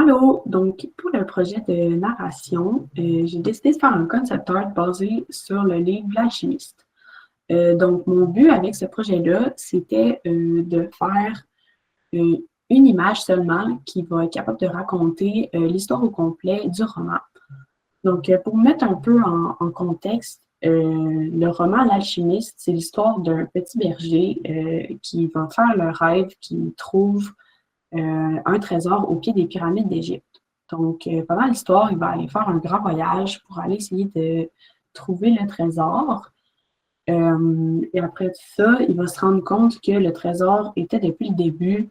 Allô, donc pour le projet de narration, j'ai décidé de faire un concept art basé sur le livre L'Alchimiste. Donc mon but avec ce projet-là, c'était de faire euh, une image seulement qui va être capable de raconter l'histoire au complet du roman. Donc pour mettre un peu en contexte, le roman L'Alchimiste, c'est l'histoire d'un petit berger qui va faire le rêve qu'il trouve un trésor au pied des pyramides d'Égypte. Donc, pendant l'histoire, il va aller faire un grand voyage pour aller essayer de trouver le trésor. Et après ça, il va se rendre compte que le trésor était depuis le début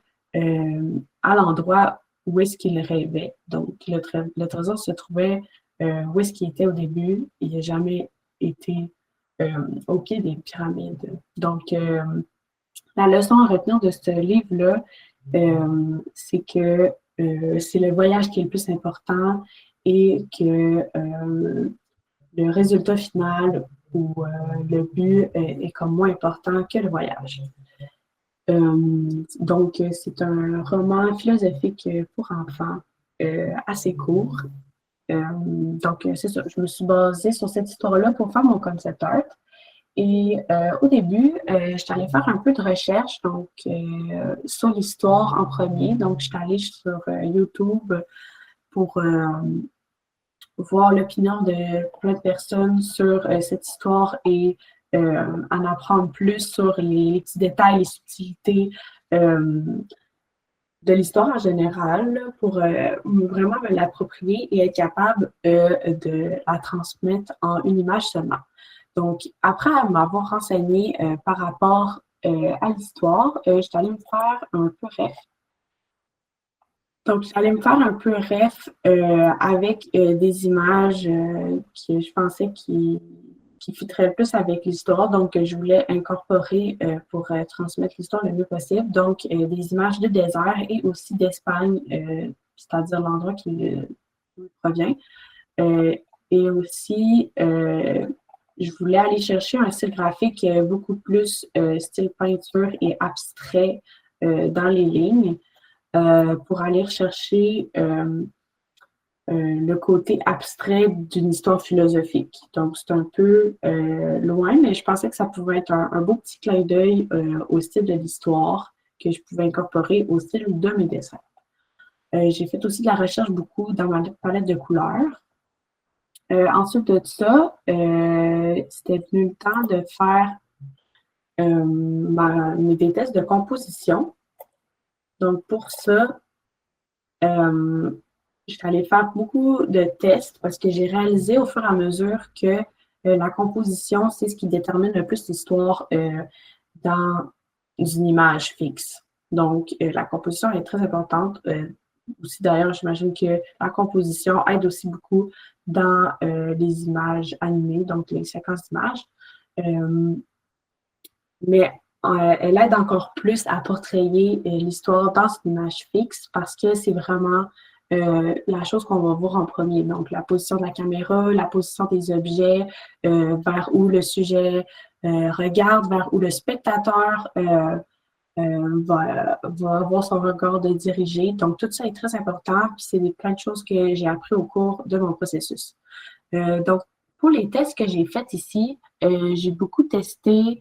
à l'endroit où est-ce qu'il rêvait. Donc, le trésor se trouvait où est-ce qu'il était au début. Il n'a jamais été au pied des pyramides. Donc, la leçon à retenir de ce livre-là, c'est que c'est le voyage qui est le plus important et que le résultat final ou le but est comme moins important que le voyage. Donc, c'est un roman philosophique pour enfants assez court. Donc, c'est ça. Je me suis basée sur cette histoire-là pour faire mon concept art. Et au début, je suis allée faire un peu de recherche donc, sur l'histoire en premier. Donc, je suis allée sur YouTube pour voir l'opinion de plein de personnes sur cette histoire et en apprendre plus sur les petits détails, les subtilités de l'histoire en général pour vraiment me l'approprier et être capable de la transmettre en une image seulement. Donc, après m'avoir renseigné par rapport à l'histoire, je suis allée me faire un peu ref. Donc, j'allais me faire un peu ref avec des images que je pensais qui fitteraient plus avec l'histoire. Donc, je voulais incorporer pour transmettre l'histoire le mieux possible. Donc, des images de désert et aussi d'Espagne, c'est-à-dire l'endroit qui provient. Euh, et aussi, je voulais aller chercher un style graphique beaucoup plus style peinture et abstrait dans les lignes pour aller rechercher le côté abstrait d'une histoire philosophique. Donc, c'est un peu loin, mais je pensais que ça pouvait être un beau petit clin d'œil au style de l'histoire que je pouvais incorporer au style de mes dessins. J'ai fait aussi de la recherche beaucoup dans ma palette de couleurs. Ensuite de ça, c'était venu le temps de faire des tests de composition. Donc, pour ça, je suis allée faire beaucoup de tests parce que j'ai réalisé au fur et à mesure que la composition, c'est ce qui détermine le plus l'histoire dans une image fixe. Donc, la composition est très importante. Aussi, d'ailleurs, j'imagine que la composition aide aussi beaucoup dans les images animées, donc les séquences d'images. Euh, mais elle aide encore plus à portrayer l'histoire dans une image fixe parce que c'est vraiment la chose qu'on va voir en premier. Donc, la position de la caméra, la position des objets, vers où le sujet regarde, vers où le spectateur va avoir son regard de diriger. Donc, tout ça est très important. Puis, c'est plein de choses que j'ai appris au cours de mon processus. Donc, pour les tests que j'ai faits ici, j'ai beaucoup testé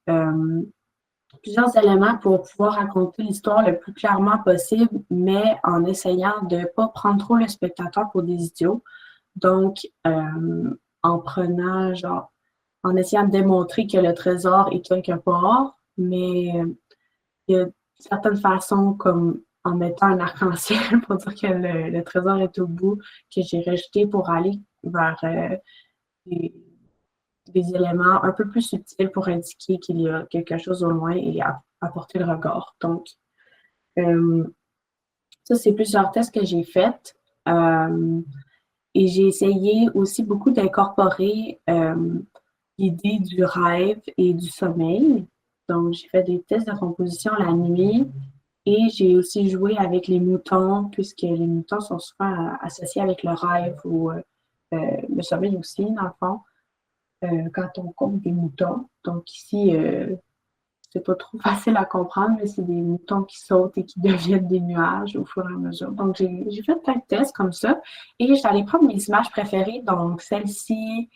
euh, plusieurs éléments pour pouvoir raconter l'histoire le plus clairement possible, mais en essayant de ne pas prendre trop le spectateur pour des idiots. Donc, en prenant, genre, en essayant de démontrer que le trésor est quelque part, mais il y a certaines façons, comme en mettant un arc-en-ciel pour dire que le trésor est au bout, que j'ai rejeté pour aller vers des, des éléments un peu plus subtils pour indiquer qu'il y a quelque chose au loin et apporter le regard. Donc, euh, ça, c'est plusieurs tests que j'ai faits. Et j'ai essayé aussi beaucoup d'incorporer l'idée du rêve et du sommeil. Donc, j'ai fait des tests de composition la nuit et j'ai aussi joué avec les moutons, puisque les moutons sont souvent associés avec le rêve ou le sommeil aussi, dans le fond, quand on compte des moutons. Donc, ici, c'est pas trop facile à comprendre, mais c'est des moutons qui sautent et qui deviennent des nuages au fur et à mesure. Donc, j'ai fait plein de tests comme ça et j'étais allée prendre mes images préférées, donc celle-ci,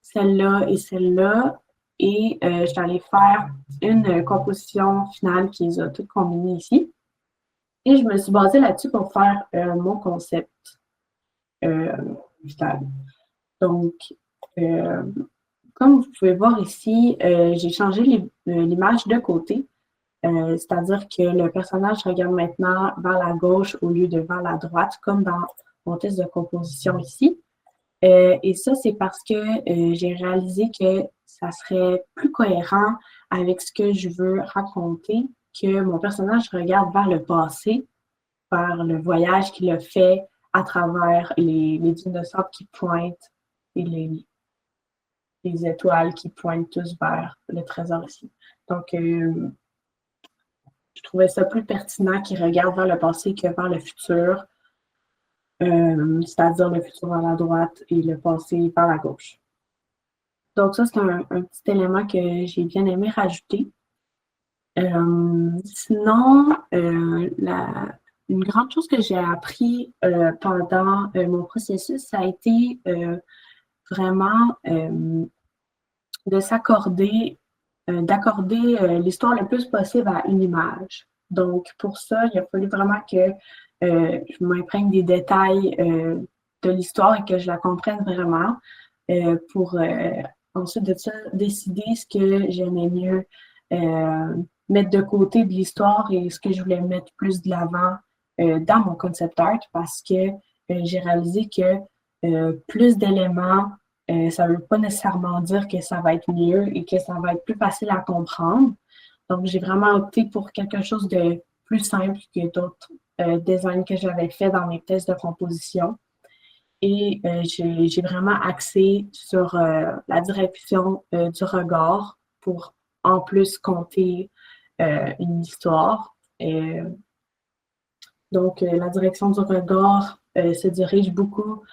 celle-là et celle-là. Et j'étais allée faire une composition finale qui les a toutes combinées ici. Et je me suis basée là-dessus pour faire mon concept final. Donc, euh, comme vous pouvez voir ici, j'ai changé l'image de côté. C'est-à-dire que le personnage regarde maintenant vers la gauche au lieu de vers la droite, comme dans mon test de composition ici. Et ça, c'est parce que j'ai réalisé que ça serait plus cohérent avec ce que je veux raconter, que mon personnage regarde vers le passé, vers le voyage qu'il a fait à travers les dinosaures qui pointent et les étoiles qui pointent tous vers le trésor ici. Donc, je trouvais ça plus pertinent qu'il regarde vers le passé que vers le futur, c'est-à-dire le futur vers la droite et le passé vers la gauche. Donc, ça, c'est un petit élément que j'ai bien aimé rajouter. Sinon, une grande chose que j'ai appris pendant mon processus, ça a été vraiment de s'accorder, d'accorder l'histoire le plus possible à une image. Donc, pour ça, il a fallu vraiment que je m'imprègne des détails de l'histoire et que je la comprenne vraiment pour ensuite de ça décider ce que j'aimais mieux mettre de côté de l'histoire et ce que je voulais mettre plus de l'avant dans mon concept art parce que j'ai réalisé que plus d'éléments, ça ne veut pas nécessairement dire que ça va être mieux et que ça va être plus facile à comprendre. Donc, j'ai vraiment opté pour quelque chose de plus simple que d'autres designs que j'avais fait dans mes tests de composition. Et j'ai vraiment axé sur la direction du regard pour en plus compter une histoire. Donc, la direction du regard se dirige beaucoup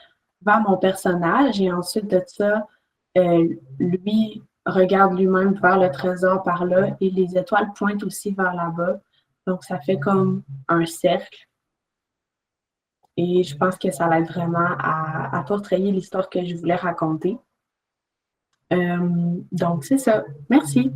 vers mon personnage et ensuite de ça, lui regarde lui-même vers le trésor par là et les étoiles pointent aussi vers là-bas. Donc, ça fait comme un cercle. Et je pense que ça l'aide vraiment à portrayer l'histoire que je voulais raconter. Donc, c'est ça. Merci.